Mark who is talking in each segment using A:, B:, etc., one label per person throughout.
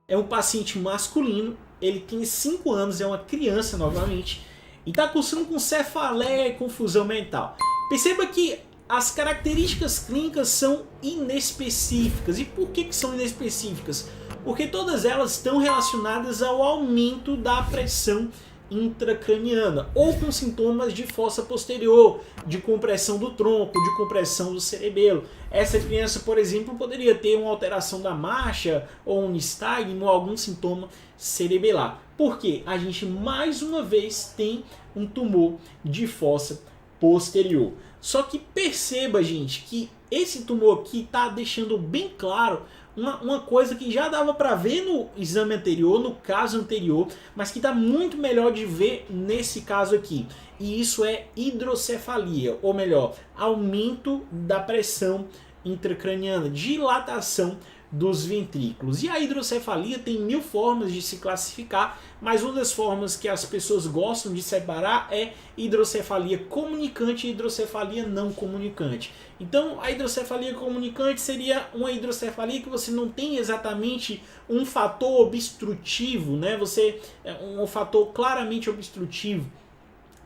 A: é um paciente masculino, ele tem 5 anos, é uma criança novamente, e está cursando com cefaleia e confusão mental. Perceba que as características clínicas são inespecíficas. E por que são inespecíficas? Porque todas elas estão relacionadas ao aumento da pressão intracraniana ou com sintomas de fossa posterior, de compressão do tronco, de compressão do cerebelo. Essa criança, por exemplo, poderia ter uma alteração da marcha ou um nistagmo ou algum sintoma cerebelar. Por quê? A gente mais uma vez tem um tumor de fossa posterior. Só que perceba, gente, que esse tumor aqui está deixando bem claro uma coisa que já dava para ver no exame anterior, no caso anterior, mas que está muito melhor de ver nesse caso aqui. E isso é hidrocefalia, ou melhor, aumento da pressão intracraniana, dilatação dos ventrículos. E a hidrocefalia tem 1000 formas de se classificar, mas uma das formas que as pessoas gostam de separar é hidrocefalia comunicante e hidrocefalia não comunicante. Então, a hidrocefalia comunicante seria uma hidrocefalia que você não tem exatamente um fator obstrutivo, né? Um fator claramente obstrutivo.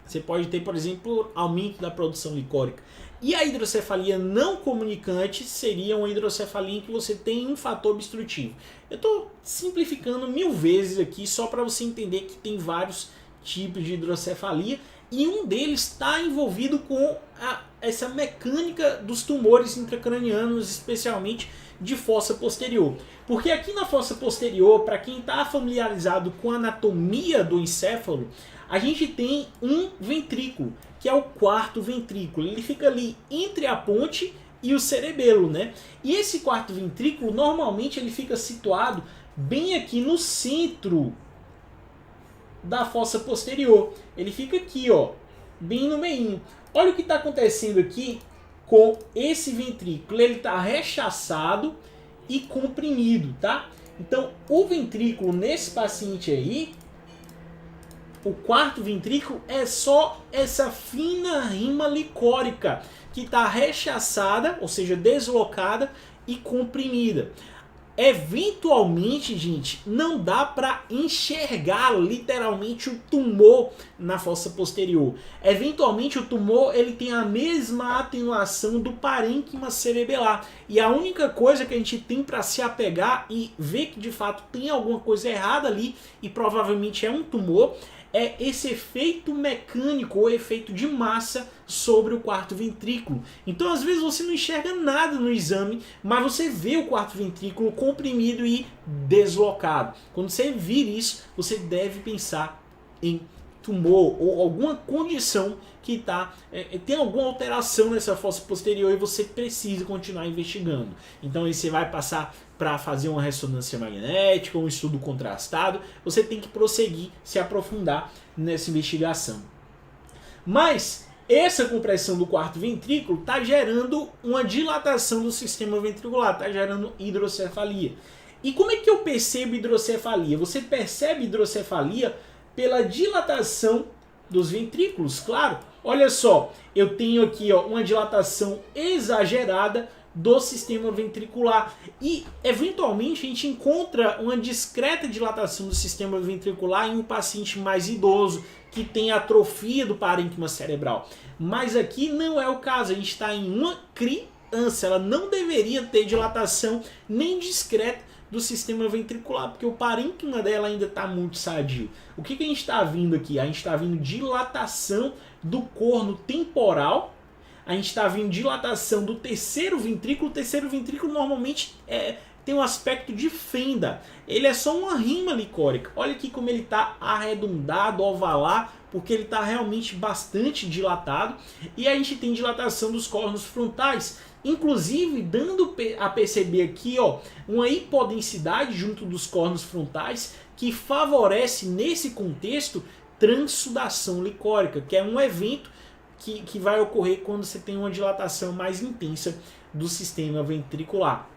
A: Você pode ter, por exemplo, aumento da produção licórica. E a hidrocefalia não comunicante seria uma hidrocefalia em que você tem um fator obstrutivo. Eu estou simplificando 1000 vezes aqui só para você entender que tem vários tipos de hidrocefalia e um deles está envolvido com essa mecânica dos tumores intracranianos, especialmente de fossa posterior. Porque aqui na fossa posterior, para quem está familiarizado com a anatomia do encéfalo, a gente tem um ventrículo, que é o quarto ventrículo. Ele fica ali entre a ponte e o cerebelo, né? E esse quarto ventrículo, normalmente, ele fica situado bem aqui no centro da fossa posterior. Ele fica aqui, ó, bem no meio. Olha o que está acontecendo aqui com esse ventrículo. Ele está rechaçado e comprimido, tá? Então, o ventrículo nesse paciente aí, o quarto ventrículo é só essa fina rima licórica que está rechaçada, ou seja, deslocada e comprimida. Eventualmente, gente, não dá para enxergar literalmente o tumor na fossa posterior. Eventualmente o tumor ele tem a mesma atenuação do parênquima cerebelar. E a única coisa que a gente tem para se apegar e ver que de fato tem alguma coisa errada ali e provavelmente é um tumor, é esse efeito mecânico ou efeito de massa sobre o quarto ventrículo. Então às vezes você não enxerga nada no exame, mas você vê o quarto ventrículo comprimido e deslocado. Quando você vir isso, você deve pensar em tumor ou alguma condição que tem alguma alteração nessa fossa posterior e você precisa continuar investigando. Então aí você vai passar para fazer uma ressonância magnética, um estudo contrastado, você tem que prosseguir, se aprofundar nessa investigação. Mas essa compressão do quarto ventrículo está gerando uma dilatação do sistema ventricular, está gerando hidrocefalia. E como é que eu percebo hidrocefalia? Você percebe hidrocefalia pela dilatação dos ventrículos, claro. Olha só, eu tenho aqui uma dilatação exagerada do sistema ventricular e eventualmente a gente encontra uma discreta dilatação do sistema ventricular em um paciente mais idoso que tem atrofia do parênquima cerebral. Mas aqui não é o caso, a gente está em uma criança, ela não deveria ter dilatação nem discreta do sistema ventricular, porque o parênquima dela ainda está muito sadio. O que a gente está vindo aqui? A gente está vindo dilatação do corno temporal, a gente está vendo dilatação do terceiro ventrículo. O terceiro ventrículo normalmente tem um aspecto de fenda. Ele é só uma rima licórica. Olha aqui como ele está arredondado, ovalar, porque ele está realmente bastante dilatado. E a gente tem dilatação dos cornos frontais, inclusive dando a perceber aqui uma hipodensidade junto dos cornos frontais que favorece nesse contexto transsudação licórica, que é um evento que vai ocorrer quando você tem uma dilatação mais intensa do sistema ventricular.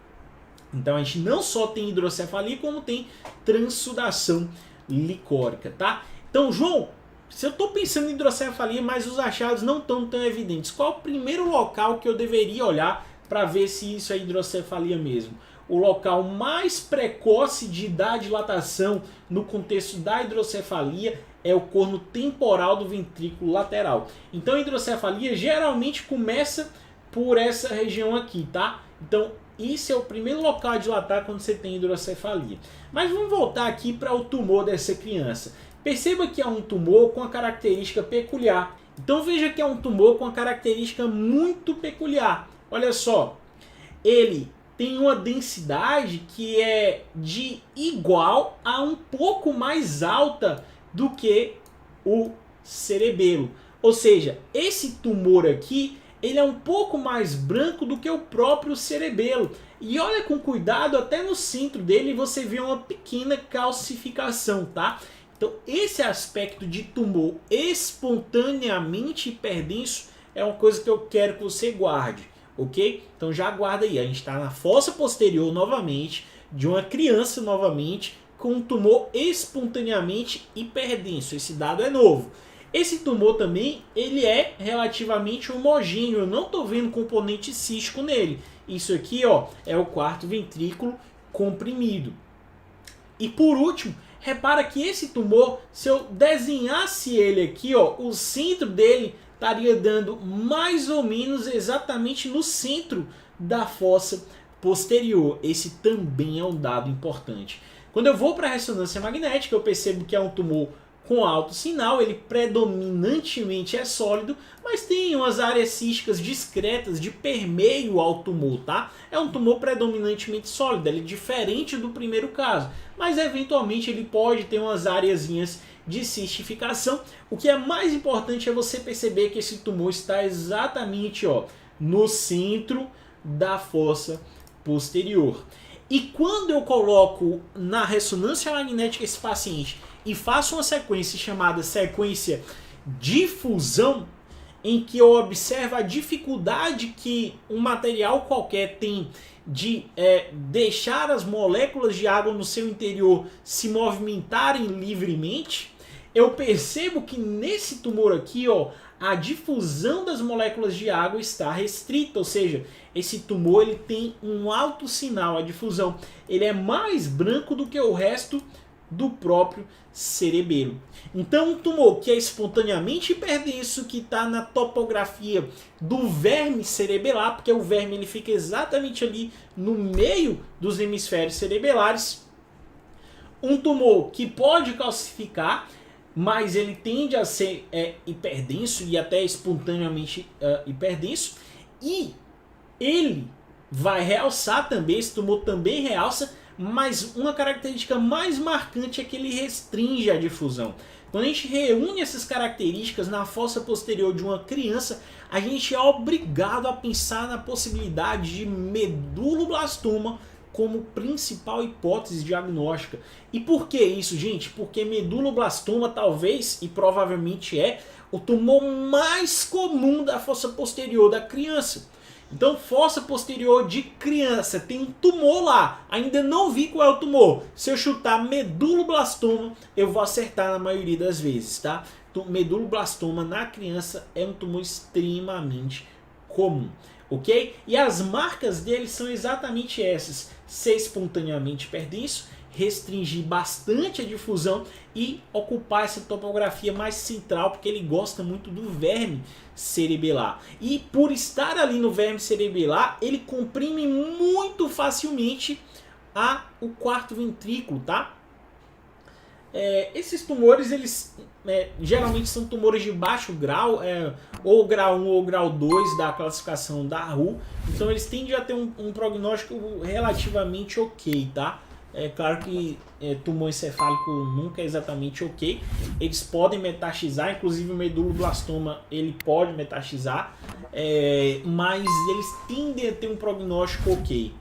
A: Então a gente não só tem hidrocefalia, como tem transsudação licórica, tá? Então, João, se eu estou pensando em hidrocefalia, mas os achados não estão tão evidentes, qual é o primeiro local que eu deveria olhar para ver se isso é hidrocefalia mesmo? o local mais precoce de dar dilatação no contexto da hidrocefalia é o corno temporal do ventrículo lateral. Então a hidrocefalia geralmente começa por essa região aqui, tá? Então isso é o primeiro local a dilatar quando você tem hidrocefalia. Mas vamos voltar aqui para o tumor dessa criança. Perceba que é um tumor com uma característica peculiar. Então veja que é um tumor com uma característica muito peculiar. Olha só, ele tem uma densidade que é de igual a um pouco mais alta do que o cerebelo. Ou seja, esse tumor aqui, ele é um pouco mais branco do que o próprio cerebelo. E olha com cuidado, até no centro dele você vê uma pequena calcificação, tá? Então esse aspecto de tumor espontaneamente hiperdenso é uma coisa que eu quero que você guarde, ok? Então já guarda aí, a gente está na fossa posterior novamente, de uma criança novamente, com um tumor espontaneamente hiperdenso. Esse dado é novo. Esse tumor também, ele é relativamente homogêneo, eu não estou vendo componente cístico nele. Isso aqui, ó, é o quarto ventrículo comprimido. E por último, repara que esse tumor, se eu desenhasse ele aqui, ó, o centro dele estaria dando mais ou menos exatamente no centro da fossa posterior. Esse também é um dado importante. Quando eu vou para a ressonância magnética, eu percebo que é um tumor com alto sinal, ele predominantemente é sólido, mas tem umas áreas císticas discretas de permeio ao tumor, tá? É um tumor predominantemente sólido, ele é diferente do primeiro caso, mas eventualmente ele pode ter umas areazinhas de cistificação. O que é mais importante é você perceber que esse tumor está exatamente, ó, no centro da fossa posterior. E quando eu coloco na ressonância magnética esse paciente e faço uma sequência chamada sequência difusão, em que eu observo a dificuldade que um material qualquer tem de deixar as moléculas de água no seu interior se movimentarem livremente, eu percebo que nesse tumor aqui, ó, a difusão das moléculas de água está restrita, ou seja, esse tumor ele tem um alto sinal, a difusão, ele é mais branco do que o resto do próprio cerebelo. Então um tumor que é espontaneamente hiperdenso, que está na topografia do verme cerebelar, porque o verme ele fica exatamente ali no meio dos hemisférios cerebelares, um tumor que pode calcificar, mas ele tende a ser hiperdenso e até espontaneamente hiperdenso, e ele vai realçar também, esse tumor também realça, mas uma característica mais marcante é que ele restringe a difusão. Quando a gente reúne essas características na fossa posterior de uma criança, a gente é obrigado a pensar na possibilidade de meduloblastoma como principal hipótese diagnóstica. E por que isso, gente? Porque meduloblastoma talvez, e provavelmente é, o tumor mais comum da fossa posterior da criança. Então, fossa posterior de criança, tem um tumor lá, ainda não vi qual é o tumor. Se eu chutar meduloblastoma, eu vou acertar na maioria das vezes, tá? Então, meduloblastoma na criança é um tumor extremamente comum, ok? E as marcas dele são exatamente essas: ser espontaneamente hiperdenso, restringir bastante a difusão e ocupar essa topografia mais central, porque ele gosta muito do verme cerebelar. E por estar ali no verme cerebelar, ele comprime muito facilmente o quarto ventrículo, tá? Esses tumores, eles geralmente são tumores de baixo grau, ou grau 1 ou grau 2 da classificação da RU, então eles tendem a ter um prognóstico relativamente ok, tá? É claro que tumor encefálico nunca é exatamente ok, eles podem metastarizar, inclusive o meduloblastoma ele pode metastarizar, mas eles tendem a ter um prognóstico ok.